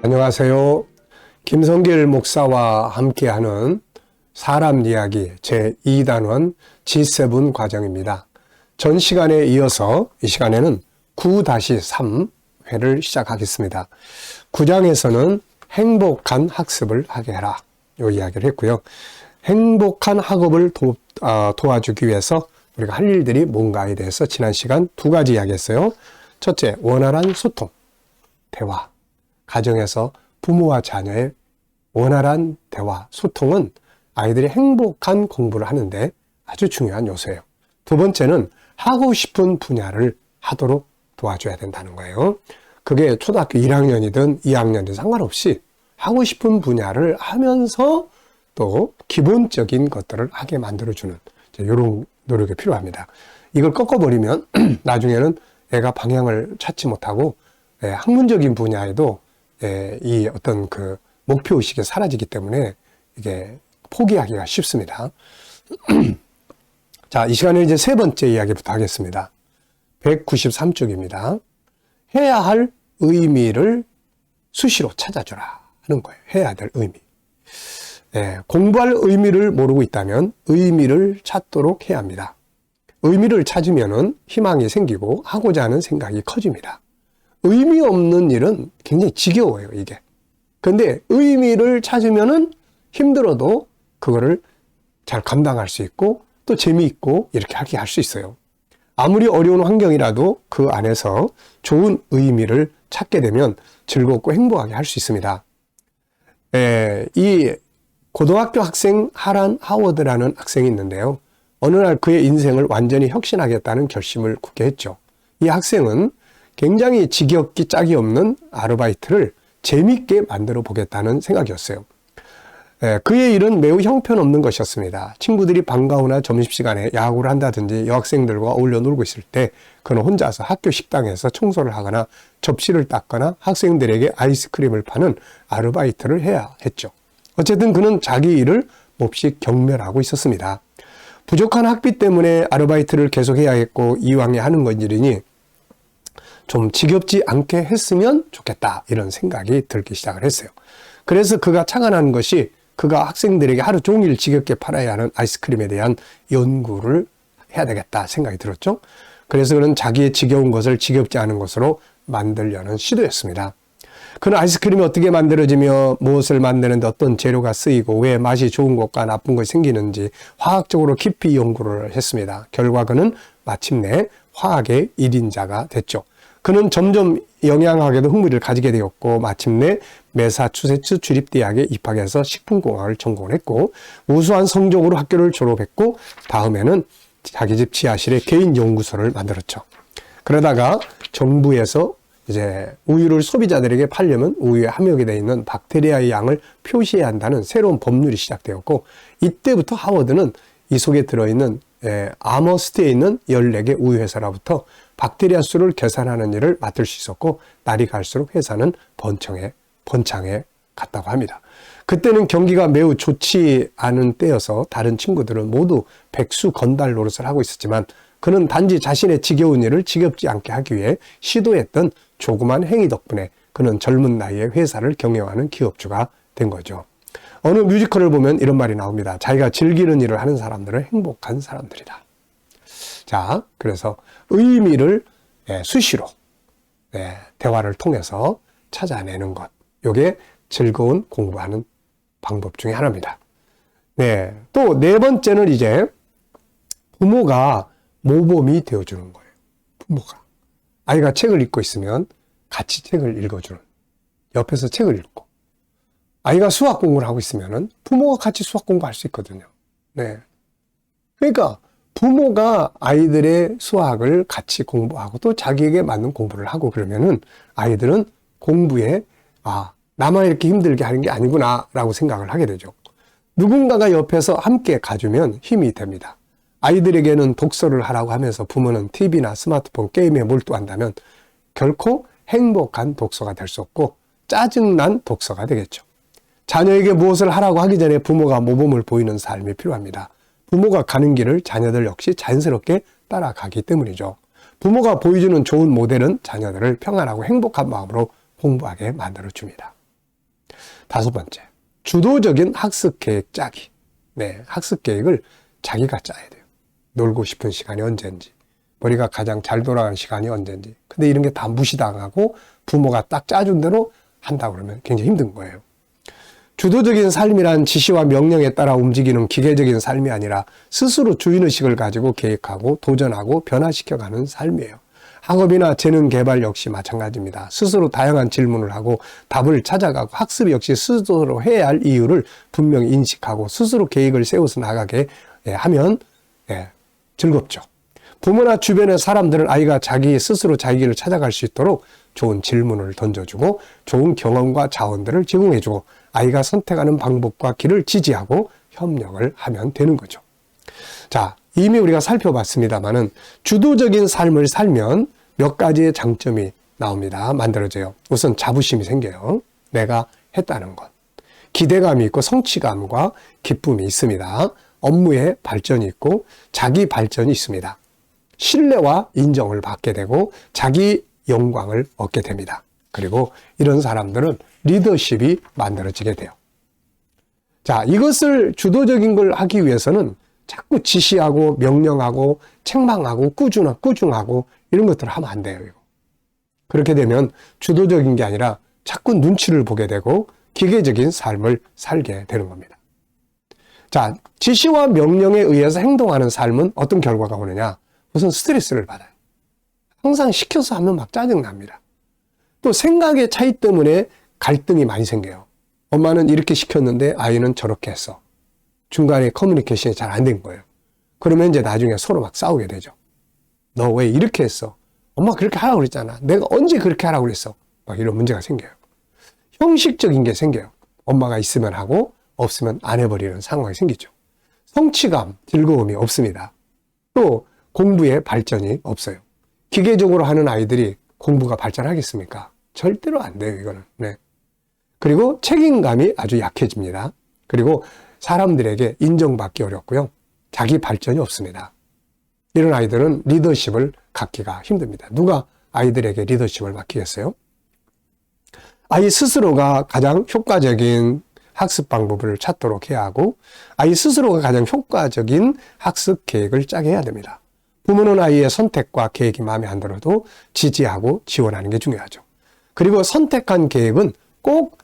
안녕하세요. 김성길 목사와 함께하는 사람 이야기 제2단원 G7 과정입니다. 전 시간에 이어서 이 시간에는 9-3회를 시작하겠습니다. 9장에서는 행복한 학습을 하게 해라 이 이야기를 했고요. 행복한 학업을 도와주기 위해서 우리가 할 일들이 뭔가에 대해서 지난 시간 두 가지 이야기했어요. 첫째, 원활한 소통, 대화. 가정에서 부모와 자녀의 원활한 대화, 소통은 아이들이 행복한 공부를 하는데 아주 중요한 요소예요. 두 번째는 하고 싶은 분야를 하도록 도와줘야 된다는 거예요. 그게 초등학교 1학년이든 2학년이든 상관없이 하고 싶은 분야를 하면서 또 기본적인 것들을 하게 만들어주는 이런 노력이 필요합니다. 이걸 꺾어버리면 나중에는 애가 방향을 찾지 못하고 학문적인 분야에도 이 어떤 그 목표의식이 사라지기 때문에 이게 포기하기가 쉽습니다. 자, 이 시간에 이제 세 번째 이야기부터 하겠습니다. 193쪽입니다. 해야 할 의미를 수시로 찾아주라 하는 거예요. 해야 될 의미. 공부할 의미를 모르고 있다면 의미를 찾도록 해야 합니다. 의미를 찾으면은 희망이 생기고 하고자 하는 생각이 커집니다. 의미 없는 일은 굉장히 지겨워요, 이게. 근데 의미를 찾으면은 힘들어도 그거를 잘 감당할 수 있고 또 재미있고 이렇게 하게 할 수 있어요. 아무리 어려운 환경이라도 그 안에서 좋은 의미를 찾게 되면 즐겁고 행복하게 할 수 있습니다. 이 고등학교 학생 하란 하워드라는 학생이 있는데요. 어느 날 그의 인생을 완전히 혁신하겠다는 결심을 굳게 했죠. 이 학생은 굉장히 지겹기 짝이 없는 아르바이트를 재미있게 만들어 보겠다는 생각이었어요. 그의 일은 매우 형편없는 것이었습니다. 친구들이 방과 후나 점심시간에 야구를 한다든지 여학생들과 어울려 놀고 있을 때 그는 혼자서 학교 식당에서 청소를 하거나 접시를 닦거나 학생들에게 아이스크림을 파는 아르바이트를 해야 했죠. 어쨌든 그는 자기 일을 몹시 경멸하고 있었습니다. 부족한 학비 때문에 아르바이트를 계속해야 했고 이왕에 하는 건 일이니 좀 지겹지 않게 했으면 좋겠다 이런 생각이 들기 시작을 했어요. 그래서 그가 착안한 것이 그가 학생들에게 하루 종일 지겹게 팔아야 하는 아이스크림에 대한 연구를 해야 되겠다 생각이 들었죠. 그래서 그는 자기의 지겨운 것을 지겹지 않은 것으로 만들려는 시도였습니다. 그는 아이스크림이 어떻게 만들어지며 무엇을 만드는데 어떤 재료가 쓰이고 왜 맛이 좋은 것과 나쁜 것이 생기는지 화학적으로 깊이 연구를 했습니다. 결과 그는 마침내 화학의 1인자가 됐죠. 그는 점점 영양학에도 흥미를 가지게 되었고 마침내 매사추세츠 주립대학에 입학해서 식품공학을 전공을 했고 우수한 성적으로 학교를 졸업했고 다음에는 자기 집 지하실에 개인 연구소를 만들었죠. 그러다가 정부에서 이제 우유를 소비자들에게 팔려면 우유에 함유하게 되어 있는 박테리아의 양을 표시해야 한다는 새로운 법률이 시작되었고 이때부터 하워드는 이 속에 들어있는 아머스트에 있는 14개 우유 회사로부터 박테리아 수를 계산하는 일을 맡을 수 있었고 날이 갈수록 회사는 번창해 갔다고 합니다. 그때는 경기가 매우 좋지 않은 때여서 다른 친구들은 모두 백수 건달 노릇을 하고 있었지만 그는 단지 자신의 지겨운 일을 지겹지 않게 하기 위해 시도했던 조그만 행위 덕분에 그는 젊은 나이에 회사를 경영하는 기업주가 된 거죠. 어느 뮤지컬을 보면 이런 말이 나옵니다. 자기가 즐기는 일을 하는 사람들은 행복한 사람들이다. 자, 그래서 의미를 수시로 대화를 통해서 찾아내는 것. 이게 즐거운 공부하는 방법 중에 하나입니다. 또 네 번째는 이제 부모가 모범이 되어주는 거예요. 부모가. 아이가 책을 읽고 있으면 같이 책을 읽어주는. 옆에서 책을 읽고. 아이가 수학 공부를 하고 있으면 부모가 같이 수학 공부할 수 있거든요. 그러니까 부모가 아이들의 수학을 같이 공부하고 또 자기에게 맞는 공부를 하고 그러면은 아이들은 공부에 나만 이렇게 힘들게 하는 게 아니구나 라고 생각을 하게 되죠. 누군가가 옆에서 함께 가주면 힘이 됩니다. 아이들에게는 독서를 하라고 하면서 부모는 TV나 스마트폰, 게임에 몰두한다면 결코 행복한 독서가 될 수 없고 짜증난 독서가 되겠죠. 자녀에게 무엇을 하라고 하기 전에 부모가 모범을 보이는 삶이 필요합니다. 부모가 가는 길을 자녀들 역시 자연스럽게 따라가기 때문이죠. 부모가 보여주는 좋은 모델은 자녀들을 평안하고 행복한 마음으로 공부하게 만들어줍니다. 5번째, 주도적인 학습 계획 짜기. 네, 학습 계획을 자기가 짜야 돼요. 놀고 싶은 시간이 언제인지, 머리가 가장 잘 돌아가는 시간이 언제인지. 근데 이런 게 다 무시당하고 부모가 딱 짜준 대로 한다 그러면 굉장히 힘든 거예요. 주도적인 삶이란 지시와 명령에 따라 움직이는 기계적인 삶이 아니라 스스로 주인의식을 가지고 계획하고 도전하고 변화시켜가는 삶이에요. 학업이나 재능 개발 역시 마찬가지입니다. 스스로 다양한 질문을 하고 답을 찾아가고 학습 역시 스스로 해야 할 이유를 분명히 인식하고 스스로 계획을 세워서 나가게 하면 즐겁죠. 부모나 주변의 사람들은 아이가 자기 스스로 자기 길을 찾아갈 수 있도록 좋은 질문을 던져주고 좋은 경험과 자원들을 제공해주고 아이가 선택하는 방법과 길을 지지하고 협력을 하면 되는 거죠. 자, 이미 우리가 살펴봤습니다만은 주도적인 삶을 살면 몇 가지의 장점이 나옵니다. 만들어져요. 우선 자부심이 생겨요. 내가 했다는 것. 기대감이 있고 성취감과 기쁨이 있습니다. 업무에 발전이 있고 자기 발전이 있습니다. 신뢰와 인정을 받게 되고 자기 영광을 얻게 됩니다. 그리고 이런 사람들은 리더십이 만들어지게 돼요. 자, 이것을 주도적인 걸 하기 위해서는 자꾸 지시하고 명령하고 책망하고 꾸중하고 이런 것들을 하면 안 돼요. 이거. 그렇게 되면 주도적인 게 아니라 자꾸 눈치를 보게 되고 기계적인 삶을 살게 되는 겁니다. 자, 지시와 명령에 의해서 행동하는 삶은 어떤 결과가 오느냐? 우선 스트레스를 받아요. 항상 시켜서 하면 막 짜증납니다. 또 생각의 차이 때문에 갈등이 많이 생겨요. 엄마는 이렇게 시켰는데 아이는 저렇게 했어. 중간에 커뮤니케이션이 잘 안 된 거예요. 그러면 이제 나중에 서로 막 싸우게 되죠. 너 왜 이렇게 했어? 엄마 그렇게 하라고 그랬잖아. 내가 언제 그렇게 하라고 그랬어? 막 이런 문제가 생겨요. 형식적인 게 생겨요. 엄마가 있으면 하고 없으면 안 해버리는 상황이 생기죠. 성취감, 즐거움이 없습니다. 또 공부에 발전이 없어요. 기계적으로 하는 아이들이 공부가 발전하겠습니까? 절대로 안 돼요, 이거는. 네. 그리고 책임감이 아주 약해집니다. 그리고 사람들에게 인정받기 어렵고요. 자기 발전이 없습니다. 이런 아이들은 리더십을 갖기가 힘듭니다. 누가 아이들에게 리더십을 맡기겠어요? 아이 스스로가 가장 효과적인 학습 방법을 찾도록 해야 하고 아이 스스로가 가장 효과적인 학습 계획을 짜게 해야 됩니다. 부모는 아이의 선택과 계획이 마음에 안 들어도 지지하고 지원하는 게 중요하죠. 그리고 선택한 계획은 꼭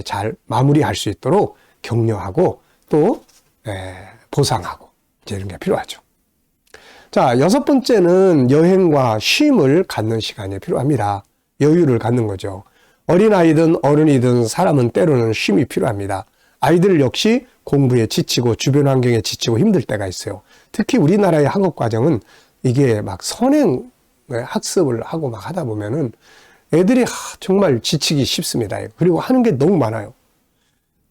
잘 마무리할 수 있도록 격려하고 또 보상하고 이런 게 필요하죠. 자, 6번째는 여행과 쉼을 갖는 시간이 필요합니다. 여유를 갖는 거죠. 어린아이든 어른이든 사람은 때로는 쉼이 필요합니다. 아이들 역시 공부에 지치고 주변 환경에 지치고 힘들 때가 있어요. 특히 우리나라의 학업 과정은 이게 막 선행 학습을 하고 막 하다 보면은 애들이 정말 지치기 쉽습니다. 그리고 하는 게 너무 많아요.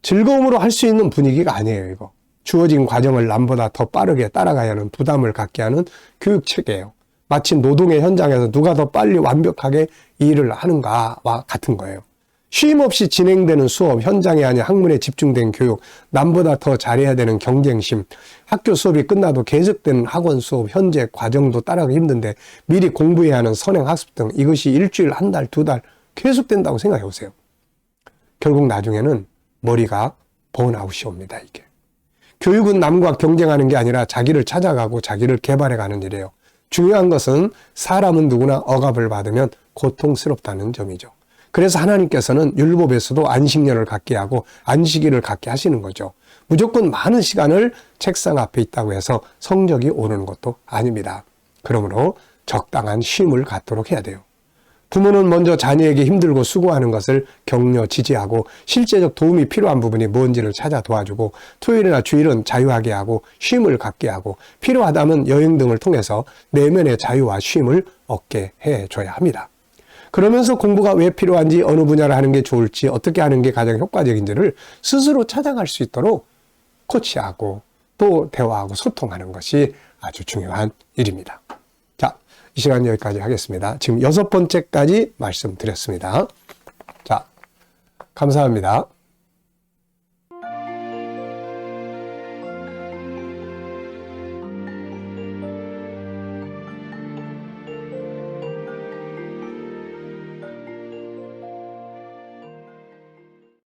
즐거움으로 할 수 있는 분위기가 아니에요, 이거. 주어진 과정을 남보다 더 빠르게 따라가야 하는 부담을 갖게 하는 교육 체계예요. 마치 노동의 현장에서 누가 더 빨리 완벽하게 일을 하는가와 같은 거예요. 쉼 없이 진행되는 수업, 현장에 아닌 학문에 집중된 교육, 남보다 더 잘해야 되는 경쟁심, 학교 수업이 끝나도 계속되는 학원 수업, 현재 과정도 따라가기 힘든데 미리 공부해야 하는 선행 학습 등 이것이 일주일, 한 달, 2달 계속된다고 생각해 보세요. 결국 나중에는 머리가 번아웃이 옵니다, 이게. 교육은 남과 경쟁하는 게 아니라 자기를 찾아가고 자기를 개발해가는 일이에요. 중요한 것은 사람은 누구나 억압을 받으면 고통스럽다는 점이죠. 그래서 하나님께서는 율법에서도 안식년을 갖게 하고 안식일을 갖게 하시는 거죠. 무조건 많은 시간을 책상 앞에 있다고 해서 성적이 오르는 것도 아닙니다. 그러므로 적당한 쉼을 갖도록 해야 돼요. 부모는 먼저 자녀에게 힘들고 수고하는 것을 격려, 지지하고 실제적 도움이 필요한 부분이 뭔지를 찾아 도와주고 토요일이나 주일은 자유하게 하고 쉼을 갖게 하고 필요하다면 여행 등을 통해서 내면의 자유와 쉼을 얻게 해줘야 합니다. 그러면서 공부가 왜 필요한지 어느 분야를 하는 게 좋을지 어떻게 하는 게 가장 효과적인지를 스스로 찾아갈 수 있도록 코치하고 또 대화하고 소통하는 것이 아주 중요한 일입니다. 자, 이 시간 여기까지 하겠습니다. 지금 6번째까지 말씀드렸습니다. 자, 감사합니다.